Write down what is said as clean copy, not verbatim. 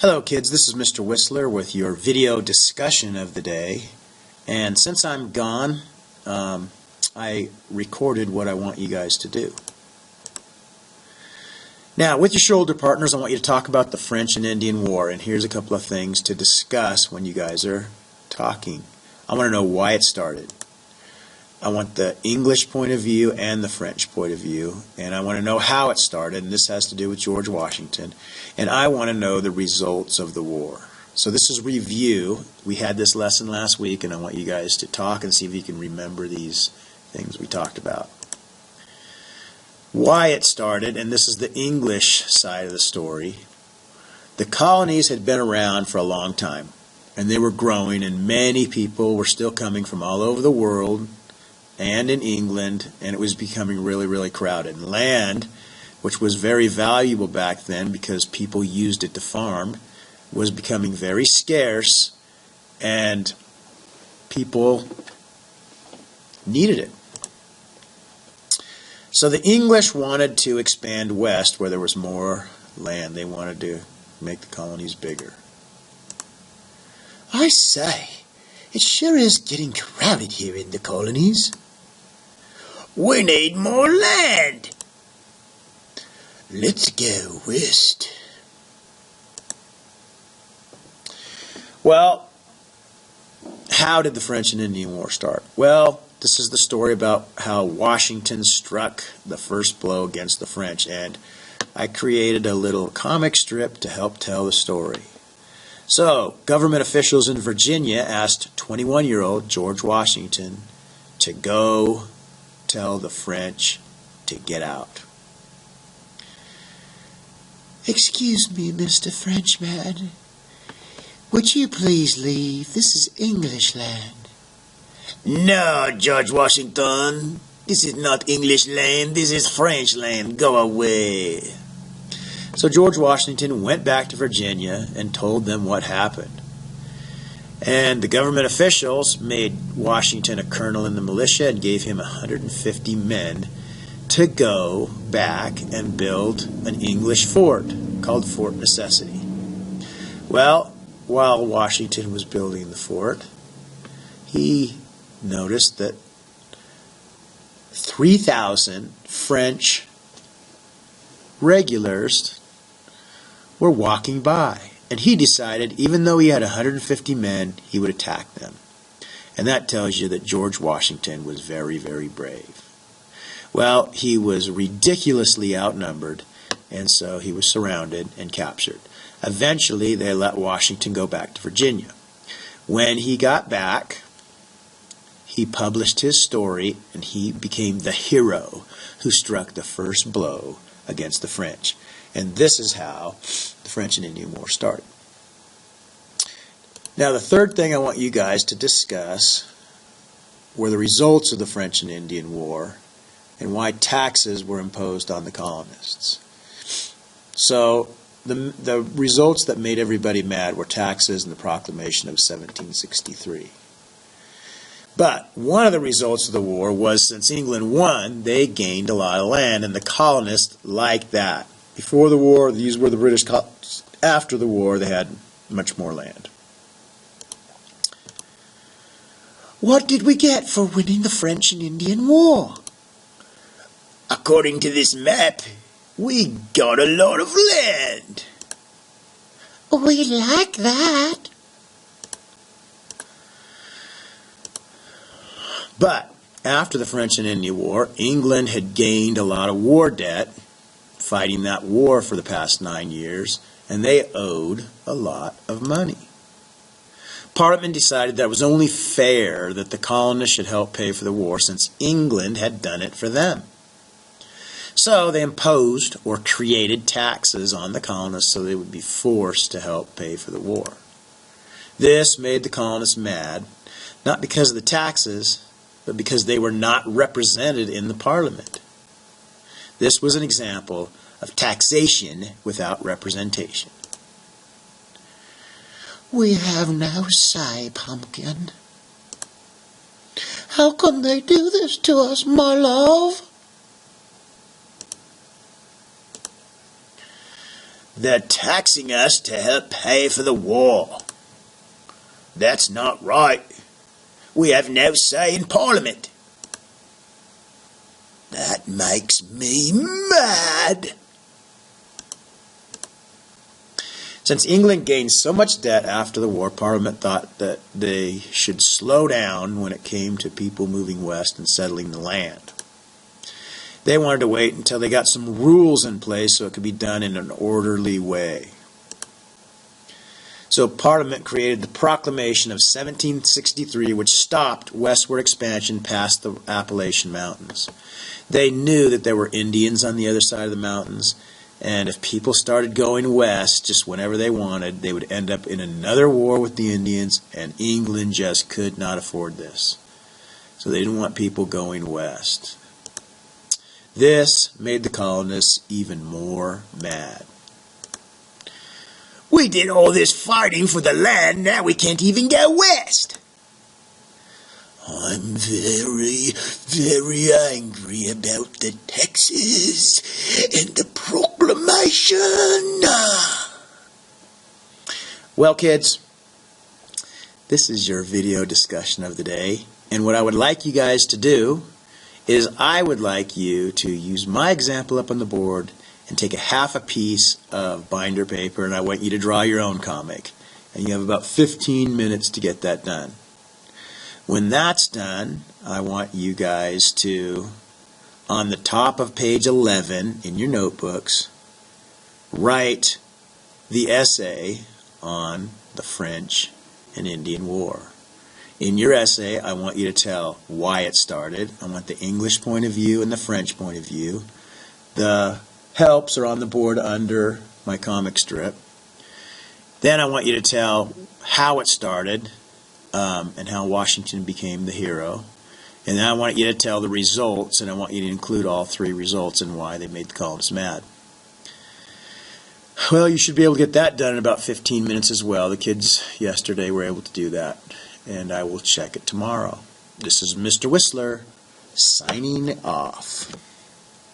Hello kids, this is Mr. Whistler with your video discussion of the day. And since I'm gone, I recorded what I want you guys to do. Now, with your shoulder partners, I want you to talk about the French and Indian War. And here's a couple of things to discuss when you guys are talking. I want to know why it started. I want the English point of view and the French point of view, and I want to know how it started, and this has to do with George Washington, and I want to know the results of the war. So this is review. We had this lesson last week, and I want you guys to talk and see if you can remember these things we talked about. Why it started, and this is the English side of the story. The colonies had been around for a long time, and they were growing, and many people were still coming from all over the world and in England, and it was becoming really, really crowded. Land, which was very valuable back then because people used it to farm, was becoming very scarce, and people needed it. So the English wanted to expand west where there was more land. They wanted to make the colonies bigger. I say, it sure is getting crowded here in the colonies. We need more land. Let's go west. Well, how did the French and Indian War start? Well, this is the story about how Washington struck the first blow against the French, and I created a little comic strip to help tell the story. So, government officials in Virginia asked 21-year-old George Washington to go tell the French to get out. Excuse me, Mr. Frenchman. Would you please leave? This is English land. No, George Washington. This is not English land. This is French land. Go away. So George Washington went back to Virginia and told them what happened. And the government officials made Washington a colonel in the militia and gave him 150 men to go back and build an English fort called Fort Necessity. Well, while Washington was building the fort, he noticed that 3,000 French regulars were walking by. And he decided, even though he had 150 men, he would attack them. And that tells you that George Washington was very, very brave. Well, he was ridiculously outnumbered, and so he was surrounded and captured. Eventually, they let Washington go back to Virginia. When he got back, he published his story, and he became the hero who struck the first blow against the French. And this is how the French and Indian War started. Now, the third thing I want you guys to discuss were the results of the French and Indian War and why taxes were imposed on the colonists. So, the results that made everybody mad were taxes and the Proclamation of 1763. But one of the results of the war was, since England won, they gained a lot of land, and the colonists liked that. Before the war, these were the British colonists. After the war, they had much more land. What did we get for winning the French and Indian War? According to this map, we got a lot of land. We like that. But after the French and Indian War, England had gained a lot of war debt, fighting that war for the past 9 years, and they owed a lot of money. Parliament decided that it was only fair that the colonists should help pay for the war since England had done it for them. So they imposed or created taxes on the colonists so they would be forced to help pay for the war. This made the colonists mad, not because of the taxes, but because they were not represented in the Parliament. This was an example of taxation without representation. We have no say, Pumpkin. How can they do this to us, my love? They're taxing us to help pay for the war. That's not right. We have no say in Parliament. That makes me mad. Since England gained so much debt after the war, Parliament thought that they should slow down when it came to people moving west and settling the land. They wanted to wait until they got some rules in place so it could be done in an orderly way. So Parliament created the Proclamation of 1763, which stopped westward expansion past the Appalachian Mountains. They knew that there were Indians on the other side of the mountains, and if people started going west just whenever they wanted, they would end up in another war with the Indians, and England just could not afford this. So they didn't want people going west. This made the colonists even more mad. We did all this fighting for the land, now we can't even go west. I'm very, very angry about the taxes and the proclamation. Well, kids, this is your video discussion of the day. And what I would like you guys to do is I would like you to use my example up on the board and take a half a piece of binder paper, and I want you to draw your own comic. And you have about 15 minutes to get that done. When that's done, I want you guys to, on the top of page 11 in your notebooks, write the essay on the French and Indian War. In your essay, I want you to tell why it started. I want the English point of view and the French point of view. The helps are on the board under my comic strip. Then I want you to tell how it started and how Washington became the hero. And then I want you to tell the results, and I want you to include all three results and why they made the colonists mad. Well, you should be able to get that done in about 15 minutes as well. The kids yesterday were able to do that, and I will check it tomorrow. This is Mr. Whistler signing off.